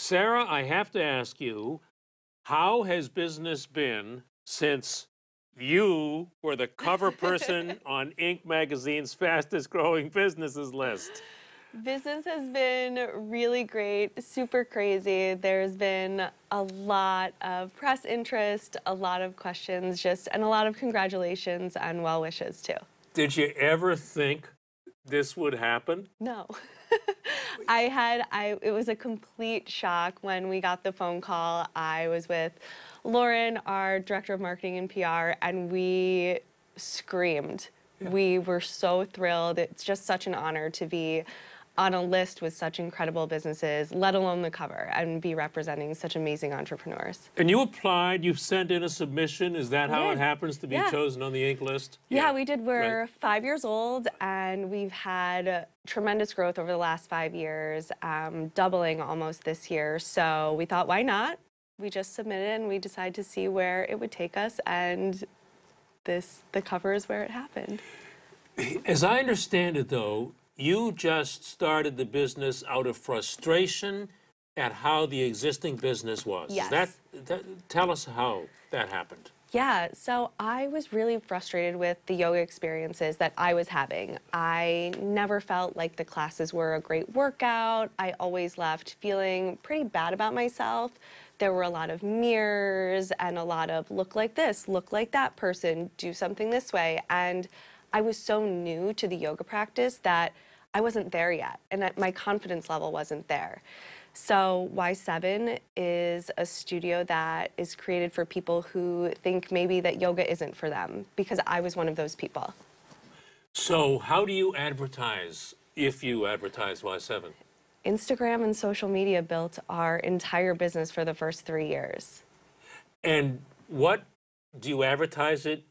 Sarah, I have to ask you, how has business been since you were the cover person on Inc. magazine's fastest growing businesses list? Business has been really great, super crazy. There's been a lot of press interest, a lot of questions, and a lot of congratulations and well wishes too. Did you ever think this would happen? No. It was a complete shock when we got the phone call. I was with Lauren, our director of marketing and PR, and we screamed. Yeah. We were so thrilled. It's just such an honor to be on a list with such incredible businesses, let alone the cover, and be representing such amazing entrepreneurs. And you applied, you sent in a submission. Is that how it happens to be chosen on the Inc. list? Yeah, we did. We're 5 years old, and we've had tremendous growth over the last 5 years, doubling almost this year. So we thought, why not? We just submitted, and we decided to see where it would take us, and the cover is where it happened. As I understand it, though, you just started the business out of frustration at how the existing business was. Yes. Tell us how that happened. Yeah, so I was really frustrated with the yoga experiences that I was having. I never felt like the classes were a great workout. I always left feeling pretty bad about myself. There were a lot of mirrors and a lot of look like this, look like that person, do something this way. And I was so new to the yoga practice that I wasn't there yet, and that my confidence level wasn't there. So Y7 is a studio that is created for people who think maybe that yoga isn't for them, because I was one of those people. So how do you advertise, if you advertise Y7? Instagram and social media built our entire business for the first 3 years. And what do you advertise it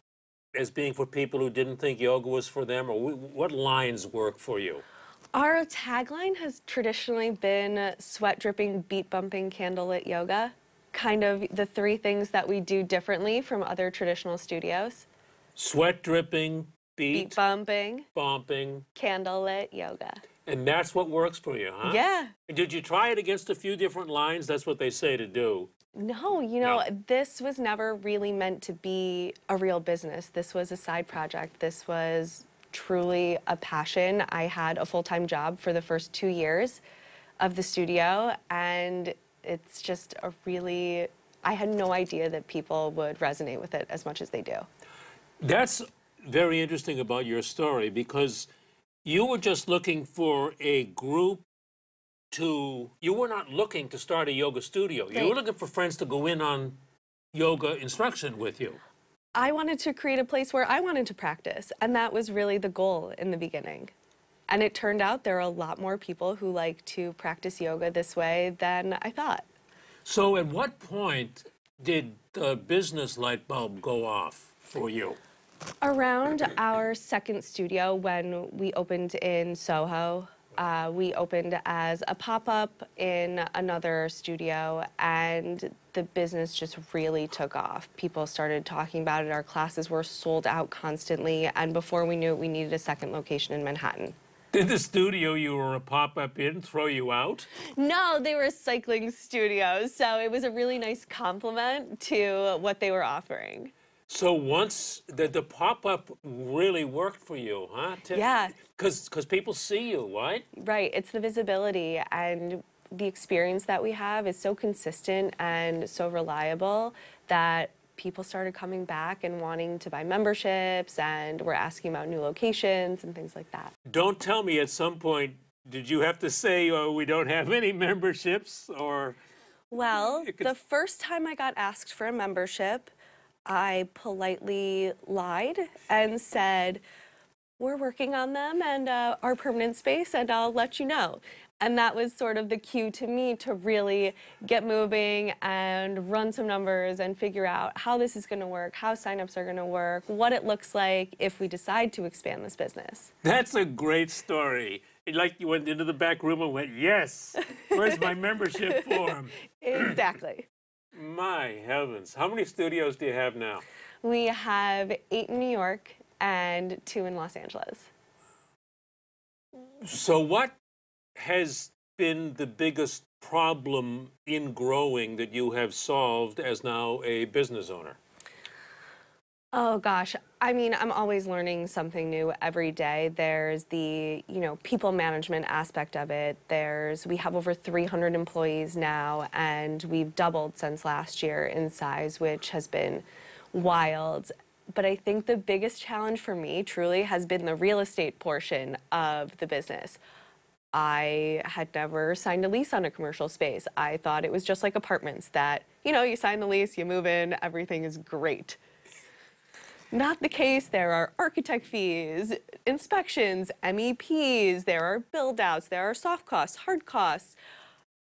as being for people who didn't think yoga was for them, or what lines work for you? Our tagline has traditionally been sweat dripping, beat bumping, candlelit yoga. Kind of the 3 things that we do differently from other traditional studios. Sweat dripping, beat bumping, candlelit yoga. And that's what works for you, huh? Yeah. Did you try it against a few different lines? That's what they say to do. No, this was never really meant to be a real business. This was a side project. This was truly a passion. I had a full-time job for the first 2 years of the studio, and it's just I had no idea that people would resonate with it as much as they do. That's very interesting about your story, because you were just looking for a group you were not looking to start a yoga studio. You were looking for friends to go in on yoga instruction with you. I wanted to create a place where I wanted to practice, and that was really the goal in the beginning. And it turned out there are a lot more people who like to practice yoga this way than I thought. So at what point did the business light bulb go off for you? Around our second studio, when we opened in Soho. We opened as a pop-up in another studio, and the business just really took off. People started talking about it. Our classes were sold out constantly, and before we knew it, we needed a second location in Manhattan. Did the studio you were a pop-up in throw you out? No, they were cycling studios, so it was a really nice compliment to what they were offering. So once the pop-up really worked for you, huh? Yeah. Because people see you, right? Right. It's the visibility, and the experience that we have is so consistent and so reliable that people started coming back and wanting to buy memberships, and we're asking about new locations and things like that. Don't tell me at some point, did you have to say, oh, we don't have any memberships, or? Well, the first time I got asked for a membership, I politely lied and said, we're working on them and our permanent space, and I'll let you know. And that was sort of the cue to me to really get moving and run some numbers and figure out how this is going to work, how signups are going to work, what it looks like if we decide to expand this business. That's a great story. Like you went into the back room and went, yes, where's my membership form? Exactly. My heavens. How many studios do you have now? We have 8 in New York and 2 in Los Angeles. So what has been the biggest problem in growing that you have solved as now a business owner? Oh gosh, I mean, I'm always learning something new every day. There's the, people management aspect of it. We have over 300 employees now, and we've doubled since last year in size, which has been wild. But I think the biggest challenge for me truly has been the real estate portion of the business. I had never signed a lease on a commercial space. I thought it was just like apartments that, you sign the lease, you move in, everything is great. Not the case. There are architect fees, inspections, MEPs, there are build-outs, there are soft costs, hard costs.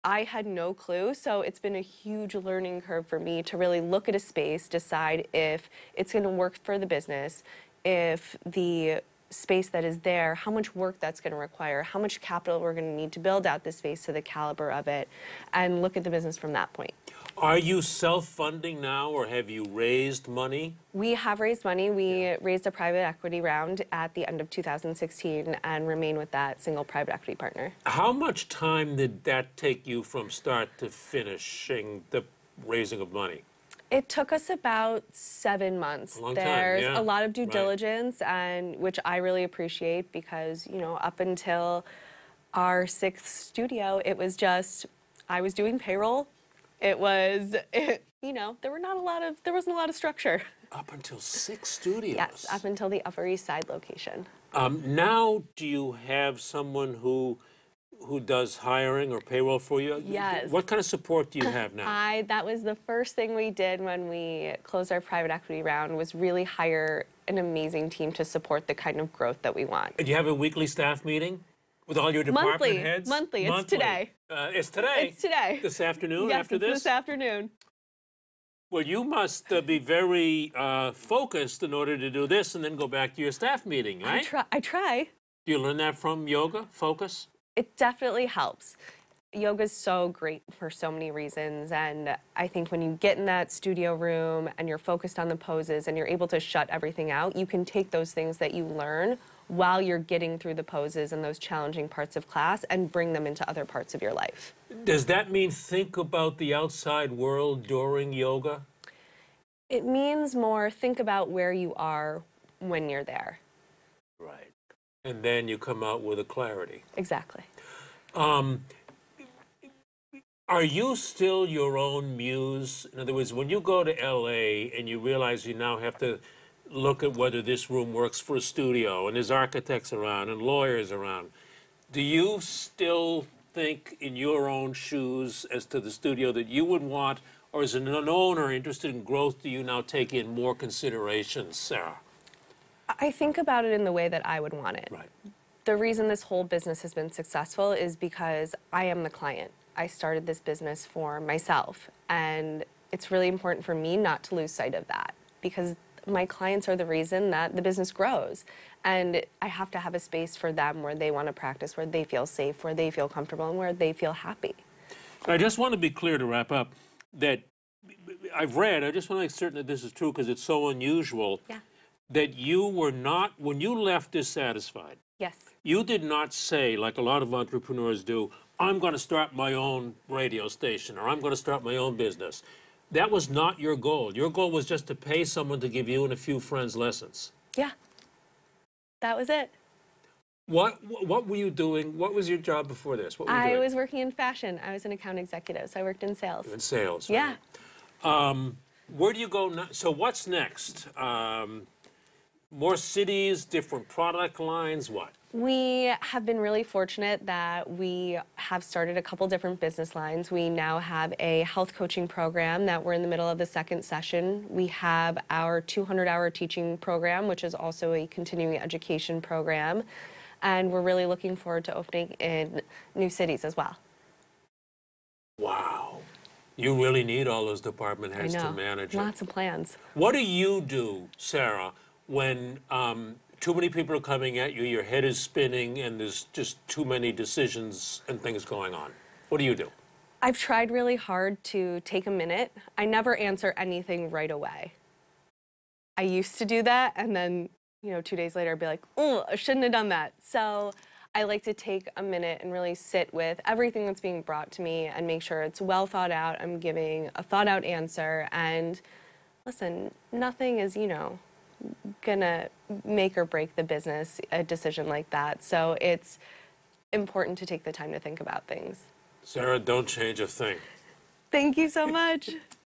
I had no clue, so it's been a huge learning curve for me to really look at a space, decide if it's going to work for the business, if the space that is there, how much work that's going to require, how much capital we're going to need to build out the space to the caliber of it, and look at the business from that point. Are you self-funding now, or have you raised money? We have raised money. We raised a private equity round at the end of 2016 and remain with that single private equity partner. How much time did that take you from start to finishing the raising of money? It took us about 7 months. A long time, There's yeah. a lot of due Right. diligence, and which I really appreciate because, up until our 6th studio, it was just, I was doing payroll. There wasn't a lot of structure. Up until 6 studios? Yes, up until the Upper East Side location. Now, do you have someone who does hiring or payroll for you? Yes. What kind of support do you have now? That was the first thing we did when we closed our private equity round, was really hire an amazing team to support the kind of growth that we want. Do you have a weekly staff meeting with all your department heads? Monthly. It's today. It's today? It's today. This afternoon, yes, after it's this? this afternoon. Well, you must be very focused in order to do this and then go back to your staff meeting, right? I try. Do you learn that from yoga, focus? It definitely helps. Yoga is so great for so many reasons, and I think when you get in that studio room and you're focused on the poses and you're able to shut everything out, you can take those things that you learn while you're getting through the poses and those challenging parts of class and bring them into other parts of your life. Does that mean think about the outside world during yoga? It means more think about where you are when you're there. Right. And then you come out with a clarity. Exactly. Are you still your own muse? In other words, when you go to LA and you realize you now have to look at whether this room works for a studio and there's architects around and lawyers around, do you still think in your own shoes as to the studio that you would want, or as an owner interested in growth, do you now take in more considerations, Sarah? I think about it in the way that I would want it. Right. The reason this whole business has been successful is because I am the client. I started this business for myself, and it's really important for me not to lose sight of that, because my clients are the reason that the business grows, and I have to have a space for them where they want to practice, where they feel safe, where they feel comfortable, and where they feel happy. I just want to be clear to wrap up that I've read, I just want to make certain that this is true because it's so unusual, that you were not, when you left dissatisfied, Yes. you did not say, like a lot of entrepreneurs do, I'm going to start my own radio station, or I'm going to start my own business. That was not your goal. Your goal was just to pay someone to give you and a few friends lessons. Yeah. That was it. What were you doing? What was your job before this? What were you doing? I was working in fashion. I was an account executive, so I worked in sales. In sales. Yeah. Right. Where do you go now? So what's next? More cities, different product lines, what? We have been really fortunate that we have started a couple different business lines. We now have a health coaching program that we're in the middle of the 2nd session. We have our 200-hour teaching program, which is also a continuing education program. And we're really looking forward to opening in new cities as well. Wow. You really need all those department heads to manage it. Lots of plans. What do you do, Sarah, when too many people are coming at you, your head is spinning, and there's just too many decisions and things going on? What do you do? I've tried really hard to take a minute. I never answer anything right away. I used to do that, and then 2 days later, I'd be like, oh, I shouldn't have done that. So I like to take a minute and really sit with everything that's being brought to me and make sure it's well thought out. I'm giving a thought out answer. And listen, nothing is, gonna make or break the business, a decision like that. So it's important to take the time to think about things. Sarah, don't change a thing. Thank you so much.